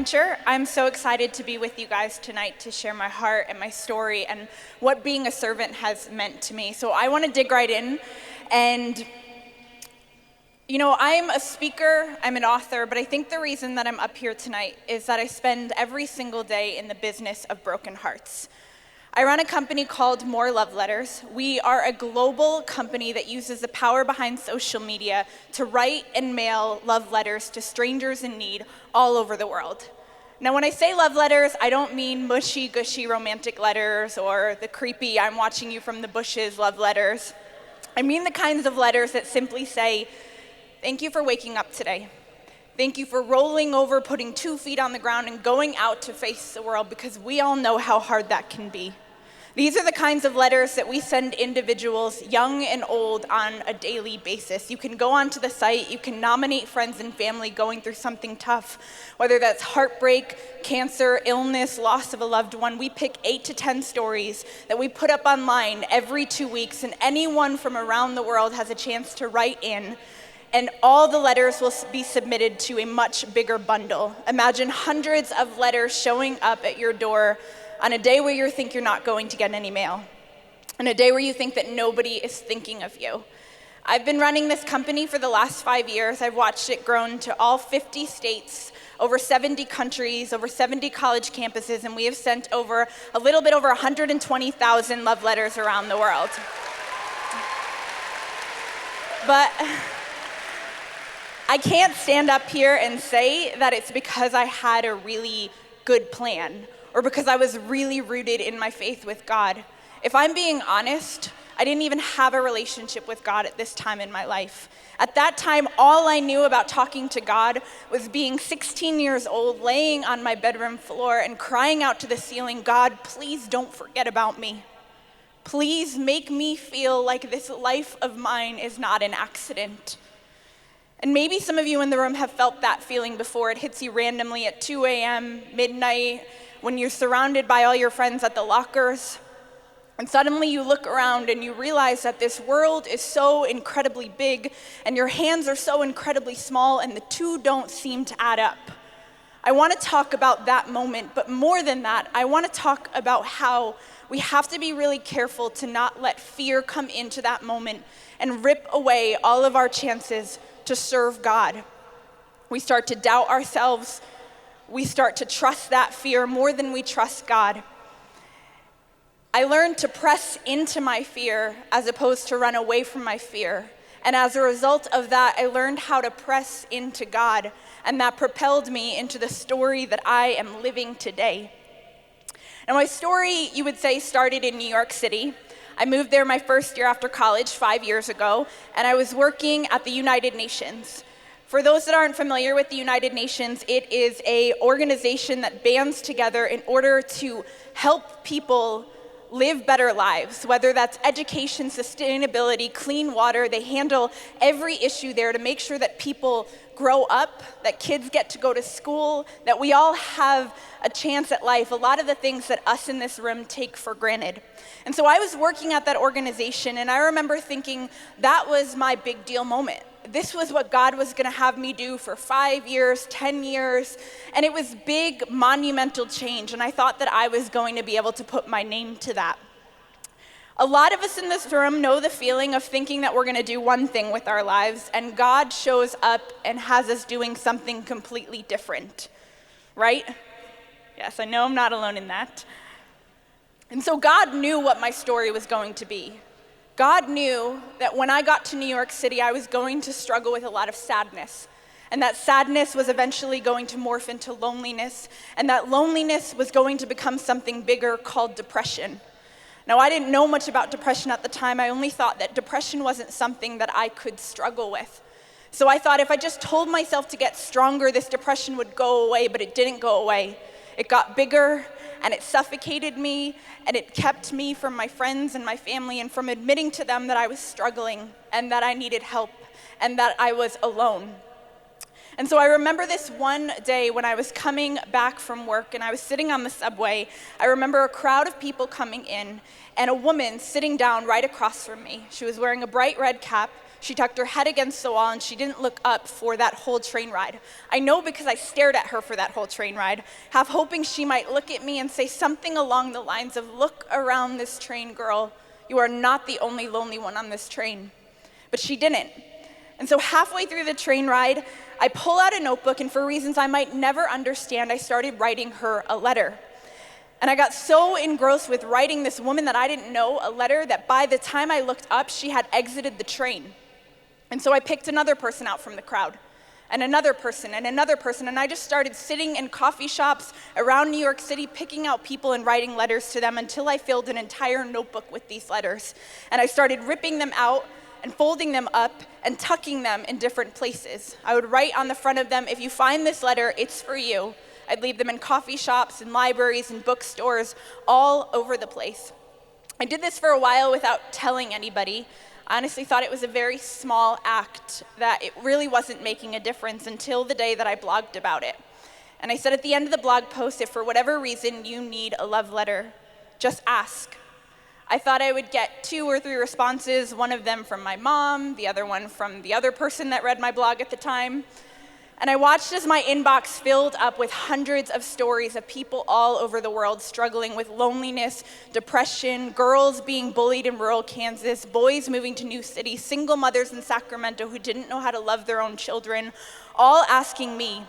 Brencher. I'm so excited to be with you guys tonight to share my heart and my story and what being a servant has meant to me. So I want to dig right in. And, I'm a speaker, I'm an author, but I think the reason that I'm up here tonight is that I spend every single day in the business of broken hearts. I run a company called More Love Letters. We are a global company that uses the power behind social media to write and mail love letters to strangers in need all over the world. Now, when I say love letters, I don't mean mushy, gushy romantic letters or the creepy I'm watching you from the bushes love letters. I mean the kinds of letters that simply say, thank you for waking up today. Thank you for rolling over, putting 2 feet on the ground, and going out to face the world, because we all know how hard that can be. These are the kinds of letters that we send individuals, young and old, on a daily basis. You can go onto the site, you can nominate friends and family going through something tough, whether that's heartbreak, cancer, illness, loss of a loved one. We pick 8 to 10 stories that we put up online every 2 weeks, and anyone from around the world has a chance to write in. And all the letters will be submitted to a much bigger bundle. Imagine hundreds of letters showing up at your door on a day where you think you're not going to get any mail, on a day where you think that nobody is thinking of you. I've been running this company for the last 5 years. I've watched it grow to all 50 states, over 70 countries, over 70 college campuses, and we have sent over a little bit over 120,000 love letters around the world. But I can't stand up here and say that it's because I had a really good plan or because I was really rooted in my faith with God. If I'm being honest, I didn't even have a relationship with God at this time in my life. At that time, all I knew about talking to God was being 16 years old, laying on my bedroom floor and crying out to the ceiling, God, please don't forget about me. Please make me feel like this life of mine is not an accident. And maybe some of you in the room have felt that feeling before. It hits you randomly at 2 a.m., midnight, when you're surrounded by all your friends at the lockers. And suddenly you look around and you realize that this world is so incredibly big and your hands are so incredibly small, and the two don't seem to add up. I want to talk about that moment, but more than that, I want to talk about how we have to be really careful to not let fear come into that moment and rip away all of our chances to serve God. We start to doubt ourselves. We start to trust that fear more than we trust God. I learned to press into my fear as opposed to run away from my fear. And as a result of that, I learned how to press into God, and that propelled me into the story that I am living today. Now, my story, you would say, started in New York City. I moved there my first year after college 5 years ago, and I was working at the United Nations. For those that aren't familiar with the United Nations, it is an organization that bands together in order to help people live better lives, whether that's education, sustainability, clean water. They handle every issue there to make sure that people grow up, that kids get to go to school, that we all have a chance at life, a lot of the things that us in this room take for granted. And so I was working at that organization, and I remember thinking that was my big deal moment. This was what God was going to have me do for 5 years, 10 years, and it was big, monumental change, and I thought that I was going to be able to put my name to that. A lot of us in this room know the feeling of thinking that we're going to do one thing with our lives, and God shows up and has us doing something completely different, right? Yes, I know I'm not alone in that. And so God knew what my story was going to be. God knew that when I got to New York City, I was going to struggle with a lot of sadness. And that sadness was eventually going to morph into loneliness. And that loneliness was going to become something bigger called depression. Now, I didn't know much about depression at the time. I only thought that depression wasn't something that I could struggle with. So I thought if I just told myself to get stronger, this depression would go away, but it didn't go away. It got bigger, and it suffocated me, and it kept me from my friends and my family and from admitting to them that I was struggling and that I needed help and that I was alone. And so I remember this one day when I was coming back from work and I was sitting on the subway. I remember a crowd of people coming in and a woman sitting down right across from me. She was wearing a bright red cap. She tucked her head against the wall and she didn't look up for that whole train ride. I know because I stared at her for that whole train ride, half hoping she might look at me and say something along the lines of, "Look around this train, girl. You are not the only lonely one on this train." But she didn't. And so halfway through the train ride, I pull out a notebook, and for reasons I might never understand, I started writing her a letter. And I got so engrossed with writing this woman that I didn't know a letter that by the time I looked up, she had exited the train. And so I picked another person out from the crowd, and another person, and I just started sitting in coffee shops around New York City, picking out people and writing letters to them until I filled an entire notebook with these letters. And I started ripping them out and folding them up and tucking them in different places. I would write on the front of them, "If you find this letter, it's for you." I'd leave them in coffee shops and libraries and bookstores all over the place. I did this for a while without telling anybody. I honestly thought it was a very small act, that it really wasn't making a difference until the day that I blogged about it. And I said at the end of the blog post, if for whatever reason you need a love letter, just ask. I thought I would get 2 or 3 responses, one of them from my mom, the other one from the other person that read my blog at the time. And I watched as my inbox filled up with hundreds of stories of people all over the world struggling with loneliness, depression, girls being bullied in rural Kansas, boys moving to new cities, single mothers in Sacramento who didn't know how to love their own children, all asking me,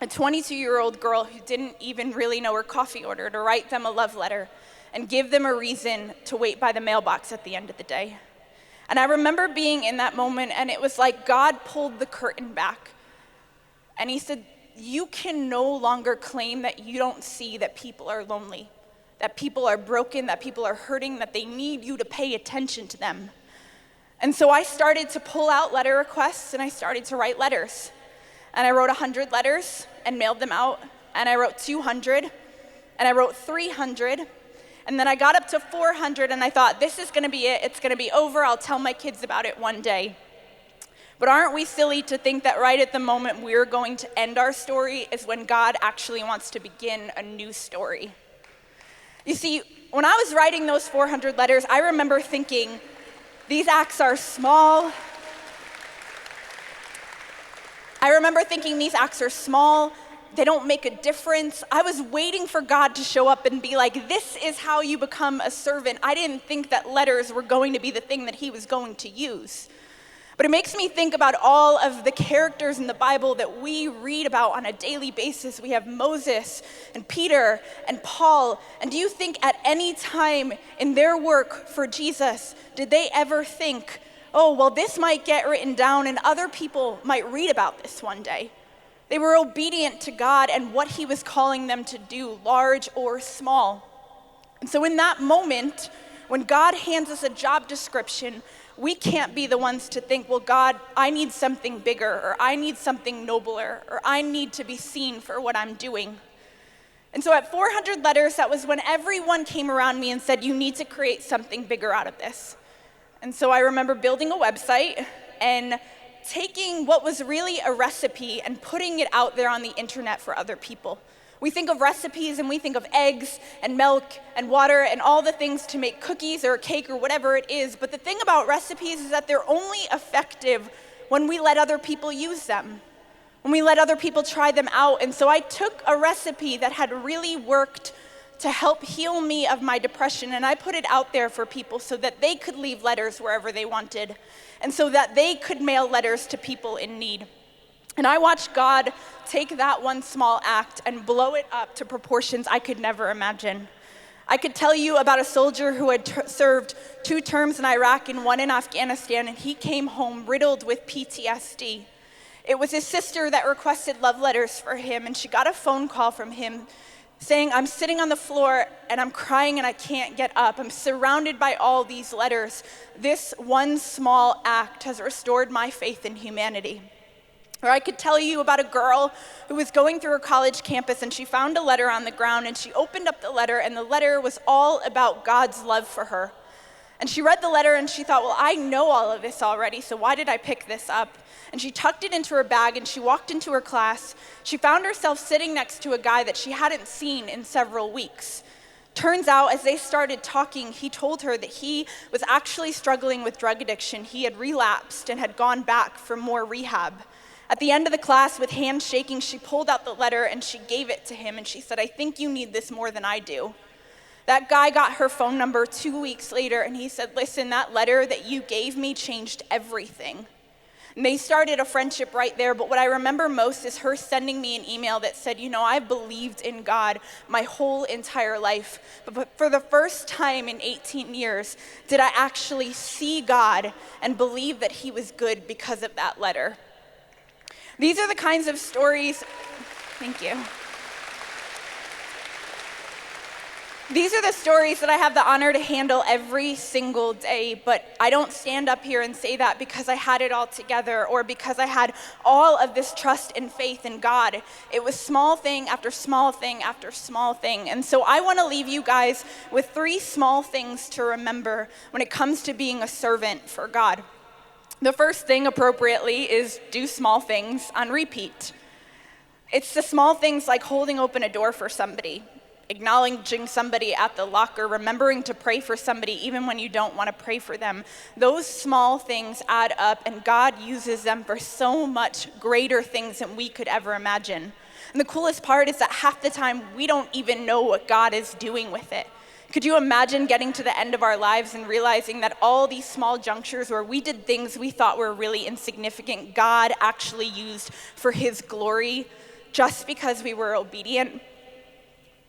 a 22-year-old girl who didn't even really know her coffee order, to write them a love letter and give them a reason to wait by the mailbox at the end of the day. And I remember being in that moment, and it was like God pulled the curtain back. And he said, you can no longer claim that you don't see that people are lonely, that people are broken, that people are hurting, that they need you to pay attention to them. And so I started to pull out letter requests, and I started to write letters. And I wrote 100 letters and mailed them out. And I wrote 200, and I wrote 300. And then I got up to 400, and I thought, this is gonna be it. It's gonna be over. I'll tell my kids about it one day. But aren't we silly to think that right at the moment we're going to end our story is when God actually wants to begin a new story? You see, when I was writing those 400 letters, I remember thinking, these acts are small. They don't make a difference. I was waiting for God to show up and be like, this is how you become a servant. I didn't think that letters were going to be the thing that he was going to use. But it makes me think about all of the characters in the Bible that we read about on a daily basis. We have Moses and Peter and Paul. And do you think at any time in their work for Jesus, did they ever think, oh, well, this might get written down and other people might read about this one day? They were obedient to God and what he was calling them to do, large or small. And so in that moment, when God hands us a job description, we can't be the ones to think, well, God, I need something bigger, or I need something nobler, or I need to be seen for what I'm doing. And so at 400 letters, that was when everyone came around me and said, you need to create something bigger out of this. And so I remember building a website and taking what was really a recipe and putting it out there on the internet for other people. We think of recipes and we think of eggs and milk and water and all the things to make cookies or a cake or whatever it is. But the thing about recipes is that they're only effective when we let other people use them, when we let other people try them out. And so I took a recipe that had really worked to help heal me of my depression, and I put it out there for people so that they could leave letters wherever they wanted, and so that they could mail letters to people in need. And I watched God take that one small act and blow it up to proportions I could never imagine. I could tell you about a soldier who had served 2 terms in Iraq and 1 in Afghanistan, and he came home riddled with PTSD. It was his sister that requested love letters for him, and she got a phone call from him saying, I'm sitting on the floor and I'm crying and I can't get up. I'm surrounded by all these letters. This one small act has restored my faith in humanity. Or I could tell you about a girl who was going through her college campus and she found a letter on the ground and she opened up the letter and the letter was all about God's love for her. And she read the letter and she thought, well, I know all of this already, so why did I pick this up? And she tucked it into her bag and she walked into her class. She found herself sitting next to a guy that she hadn't seen in several weeks. Turns out, as they started talking, he told her that he was actually struggling with drug addiction. He had relapsed and had gone back for more rehab. At the end of the class, with hands shaking, she pulled out the letter and she gave it to him, and she said, "I think you need this more than I do." That guy got her phone number 2 weeks later, and he said, "Listen, that letter that you gave me changed everything." And they started a friendship right there, but what I remember most is her sending me an email that said, "I've believed in God my whole entire life, but for the first time in 18 years, did I actually see God and believe that he was good because of that letter." These are the kinds of stories, thank you. These are the stories that I have the honor to handle every single day, but I don't stand up here and say that because I had it all together or because I had all of this trust and faith in God. It was small thing after small thing after small thing. And so I want to leave you guys with 3 small things to remember when it comes to being a servant for God. The first thing, appropriately, is do small things on repeat. It's the small things like holding open a door for somebody, acknowledging somebody at the locker, remembering to pray for somebody even when you don't want to pray for them. Those small things add up, and God uses them for so much greater things than we could ever imagine. And the coolest part is that half the time we don't even know what God is doing with it. Could you imagine getting to the end of our lives and realizing that all these small junctures where we did things we thought were really insignificant, God actually used for his glory just because we were obedient?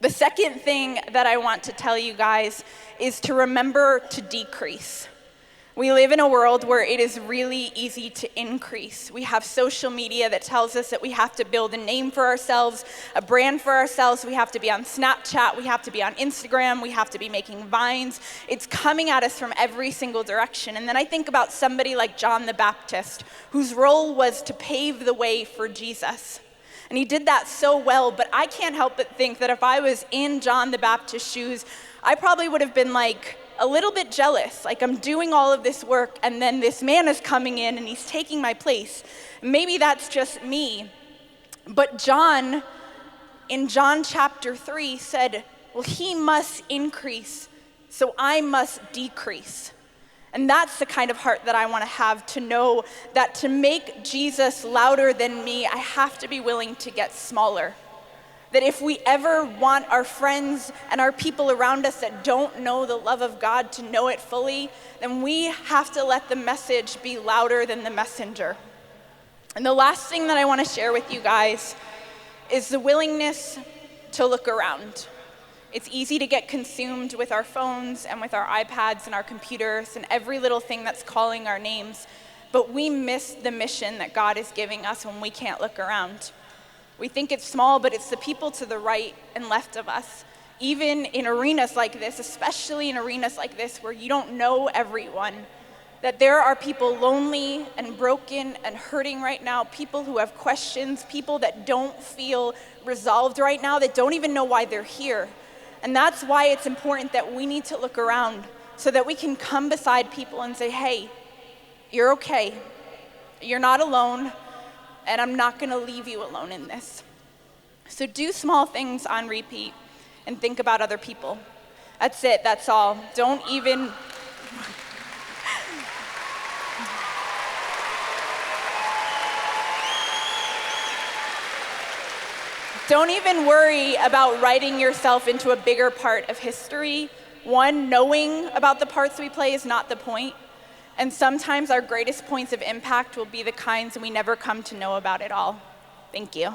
The second thing that I want to tell you guys is to remember to decrease. We live in a world where it is really easy to increase. We have social media that tells us that we have to build a name for ourselves, a brand for ourselves. We have to be on Snapchat. We have to be on Instagram. We have to be making vines. It's coming at us from every single direction. And then I think about somebody like John the Baptist, whose role was to pave the way for Jesus. And he did that so well, but I can't help but think that if I was in John the Baptist's shoes, I probably would have been like a little bit jealous. Like, I'm doing all of this work and then this man is coming in and he's taking my place. Maybe that's just me. But John, in John chapter 3, said, well, he must increase, so I must decrease. And that's the kind of heart that I want to have, to know that to make Jesus louder than me, I have to be willing to get smaller. That if we ever want our friends and our people around us that don't know the love of God to know it fully, then we have to let the message be louder than the messenger. And the last thing that I want to share with you guys is the willingness to look around. It's easy to get consumed with our phones and with our iPads and our computers and every little thing that's calling our names, but we miss the mission that God is giving us when we can't look around. We think it's small, but it's the people to the right and left of us. Even in arenas like this, especially in arenas like this where you don't know everyone, that there are people lonely and broken and hurting right now, people who have questions, people that don't feel resolved right now, that don't even know why they're here. And that's why it's important that we need to look around so that we can come beside people and say, hey, you're okay. You're not alone, and I'm not going to leave you alone in this. So do small things on repeat and think about other people. That's it. That's all. Don't even worry about writing yourself into a bigger part of history. One, knowing about the parts we play is not the point. And sometimes our greatest points of impact will be the kinds we never come to know about at all. Thank you.